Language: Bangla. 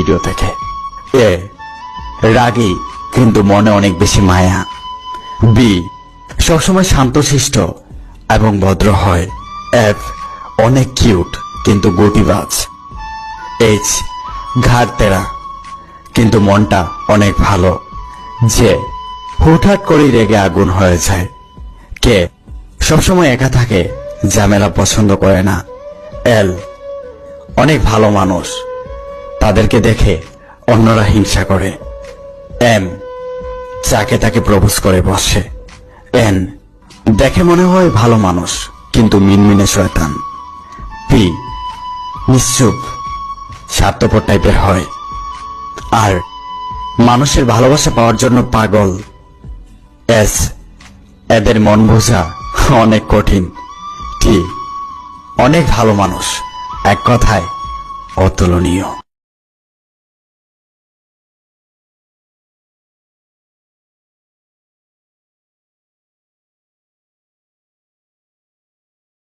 ভিডিও থেকে। এ রাগী কিন্তু মনে অনেক বেশি মায়া। বি সবসময় শান্তশিষ্ট এবং ভদ্র হয়। এফ অনেক কিউট কিন্তু গুটিবাজ। এইচ ঘাড় তেরা কিন্তু মনটা অনেক ভালো। যে হুটহাট করেই রেগে আগুন হয়ে যায়। কে সবসময় একা থাকে, ঝামেলা পছন্দ করে না। এল অনেক ভালো মানুষ, তাদেরকে দেখে অন্যরা হিংসা করে। এম যাকে তাকে প্রপোজ করে বসে। এন দেখে মনে হয় ভালো মানুষ কিন্তু মিনমিনে শয়তান। পি নিশ্চুপ স্বার্থপর টাইপের হয় আর মানুষের ভালোবাসা পাওয়ার জন্য পাগল। এস এদের মন বোঝা অনেক কঠিন। টি অনেক ভালো মানুষ, এক কথায় অতুলনীয়।